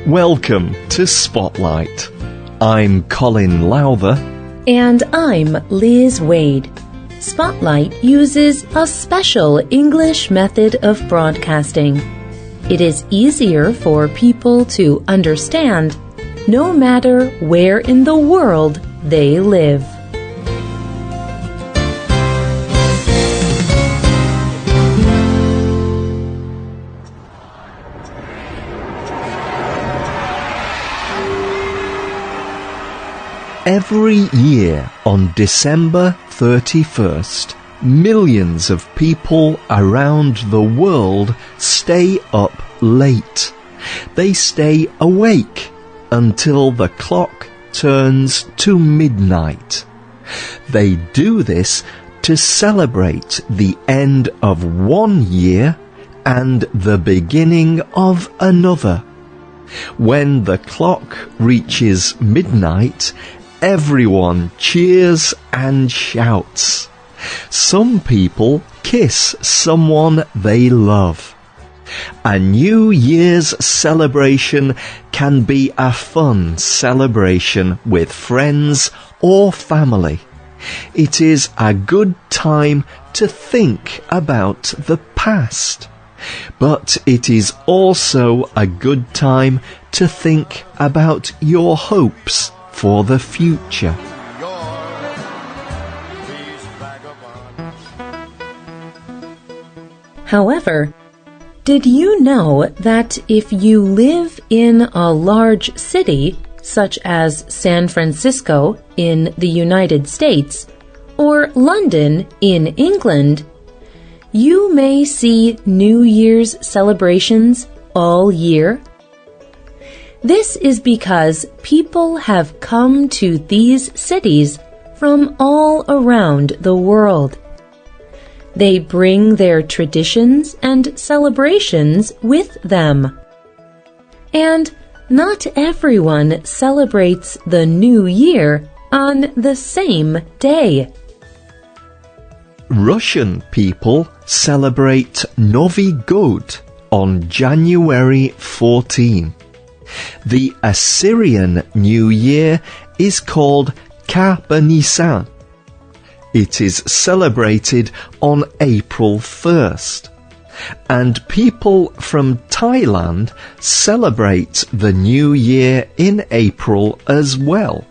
Welcome to Spotlight. I'm Colin Lowther. And I'm Liz Wade. Spotlight uses a special English method of broadcasting. It is easier for people to understand no matter where in the world they live. Every year on December 31st, millions of people around the world stay up late. They stay awake until the clock turns to midnight. They do this to celebrate the end of one year and the beginning of another. When the clock reaches midnight, everyone cheers and shouts. Some people kiss someone they love. A New Year's celebration can be a fun celebration with friends or family. It is a good time to think about the past. But it is also a good time to think about your hopes for the future. However, did you know that if you live in a large city, such as San Francisco in the United States or London in England, you may see New Year's celebrations all year? This is because people have come to these cities from all around the world. They bring their traditions and celebrations with them. And not everyone celebrates the New Year on the same day. Russian people celebrate Novy God on January 14. The Assyrian New Year is called Karba Nisan. It is celebrated on April 1st. And people from Thailand celebrate the New Year in April as well.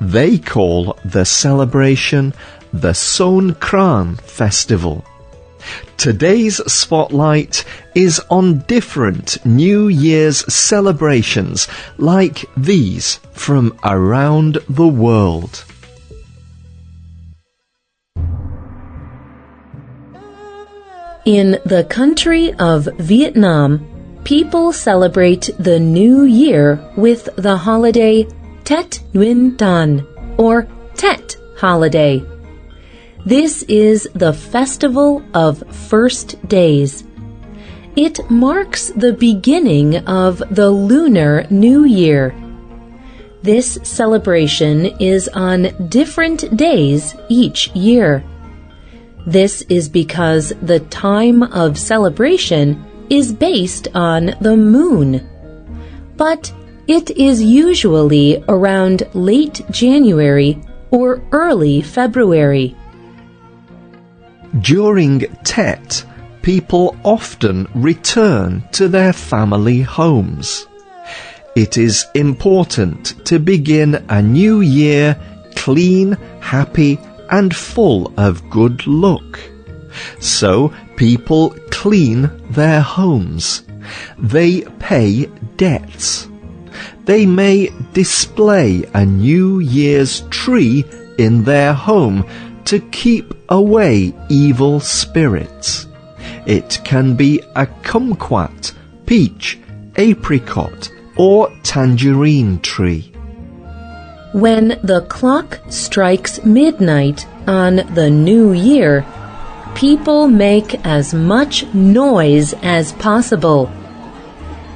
They call the celebration the Songkran Festival. Today's Spotlight is on different New Year's celebrations like these from around the world. In the country of Vietnam, people celebrate the New Year with the holiday Tết Nguyên Đán, or Tet holiday. This is the festival of first days. It marks the beginning of the Lunar New Year. This celebration is on different days each year. This is because the time of celebration is based on the moon. But it is usually around late January or early February. During Tet, people often return to their family homes. It is important to begin a new year clean, happy, and full of good luck. So people clean their homes. They pay debts. They may display a New Year's tree in their home to keep away evil spirits. It can be a kumquat, peach, apricot, or tangerine tree. When the clock strikes midnight on the New Year, people make as much noise as possible.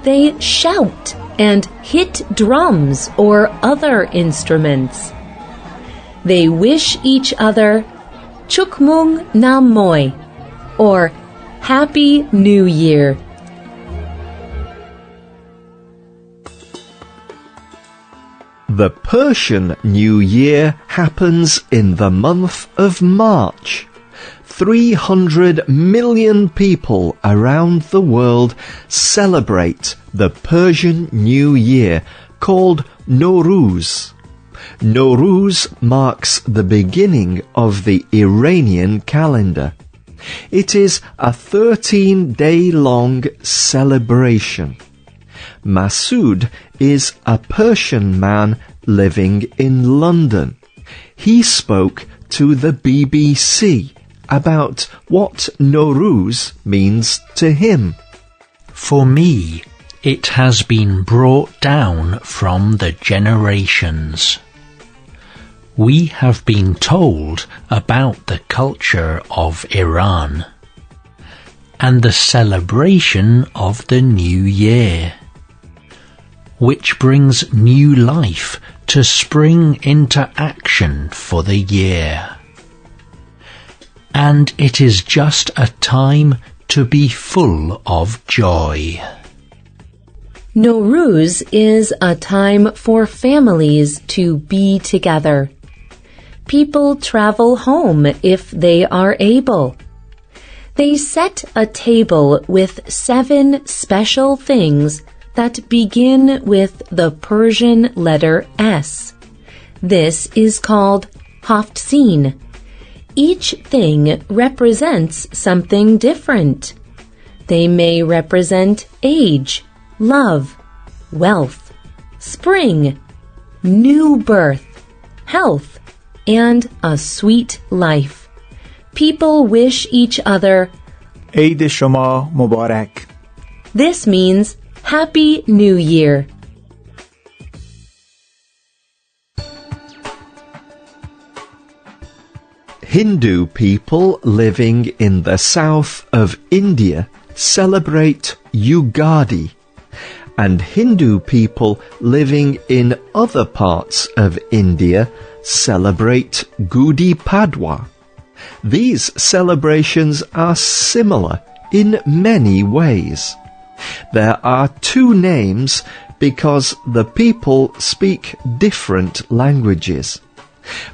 They shout and hit drums or other instruments. They wish each other Chúc mừng năm mới, or Happy New Year. The Persian New Year happens in the month of March. 300 million people around the world celebrate the Persian New Year, called Nowruz. Nowruz marks the beginning of the Iranian calendar. It is a 13-day-long celebration. Masood is a Persian man living in London. He spoke to the BBC about what Nowruz means to him. For me, it has been brought down from the generations. We have been told about the culture of Iran and the celebration of the New Year, which brings new life to spring into action for the year. And it is just a time to be full of joy. Nowruz is a time for families to be together. People travel home if they are able. They set a table with 7 special things that begin with the Persian letter S. This is called haftzin. Each thing represents something different. They may represent age, love, wealth, spring, new birth, health, and a sweet life. People wish each other عید شما مبارک. This means Happy New Year. Hindu people living in the south of India celebrate Ugadi, and Hindu people living in other parts of India celebrate Gudi Padwa. These celebrations are similar in many ways. There are 2 names because the people speak different languages.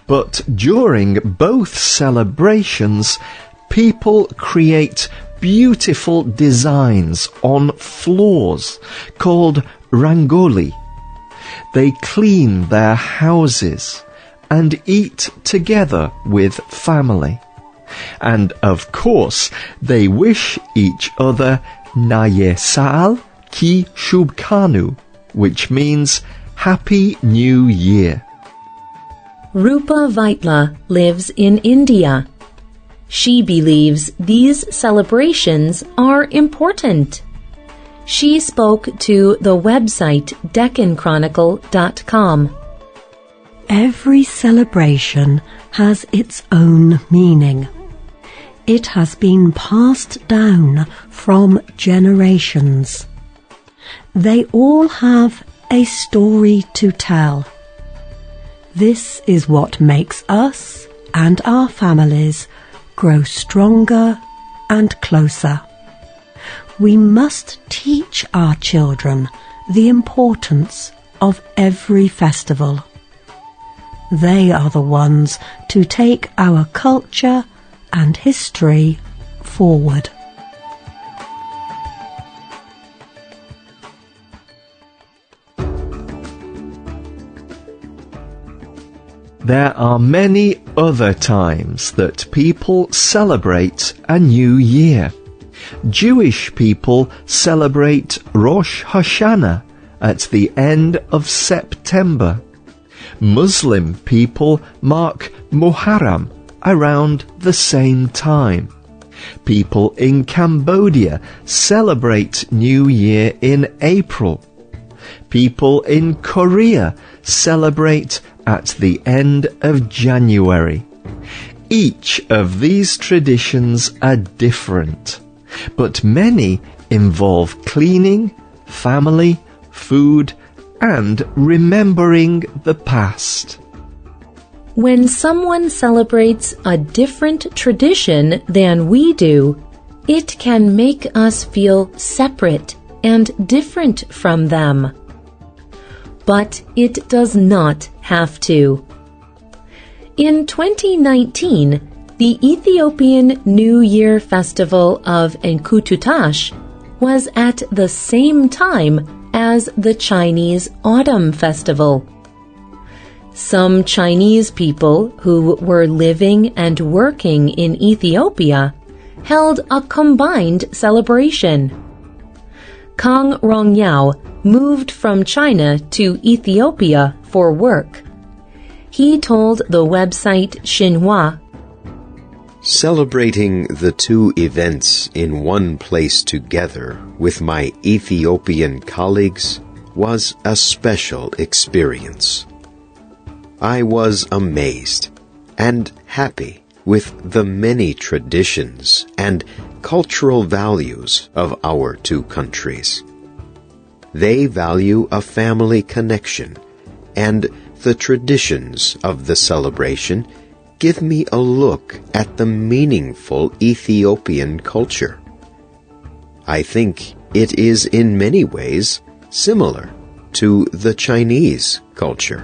But during both celebrations, people create beautiful designs on floors called rangoli. They clean their houses and eat together with family. And of course, they wish each other Naye Saal Ki Shubhkanu, which means Happy New Year. Rupa Vaitla lives in India. She believes these celebrations are important. She spoke to the website DeccanChronicle.com. Every celebration has its own meaning. It has been passed down from generations. They all have a story to tell. This is what makes us and our families grow stronger and closer. We must teach our children the importance of every festival. They are the ones to take our culture and history forward. There are many other times that people celebrate a new year. Jewish people celebrate Rosh Hashanah at the end of September. Muslim people mark Muharram around the same time. People in Cambodia celebrate New Year in April. People in Korea celebrate at the end of January. Each of these traditions are different, but many involve cleaning, family, food, and remembering the past. When someone celebrates a different tradition than we do, it can make us feel separate and different from them. but it does not have to. In 2019, the Ethiopian New Year Festival of Enkututas was at the same time as the Chinese Autumn Festival. Some Chinese people who were living and working in Ethiopia held a combined celebration. Kang Rongyao moved from China to Ethiopia for work. He told the website Xinhua, "Celebrating the two events in one place together with my Ethiopian colleagues was a special experience. I was amazed and happy with the many traditions and cultural values of our two countries. They value a family connection, and the traditions of the celebration give me a look at the meaningful Ethiopian culture. I think it is in many ways similar to the Chinese culture."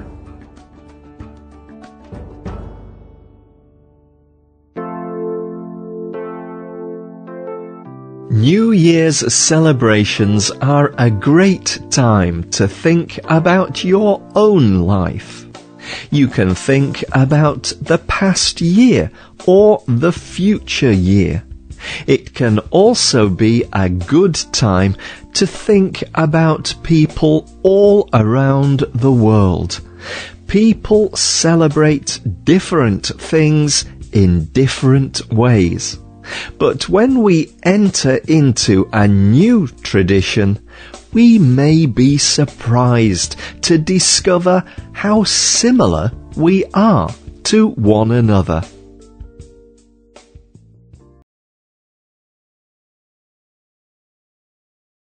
New Year's celebrations are a great time to think about your own life. You can think about the past year or the future year. It can also be a good time to think about people all around the world. People celebrate different things in different ways. But when we enter into a new tradition, we may be surprised to discover how similar we are to one another.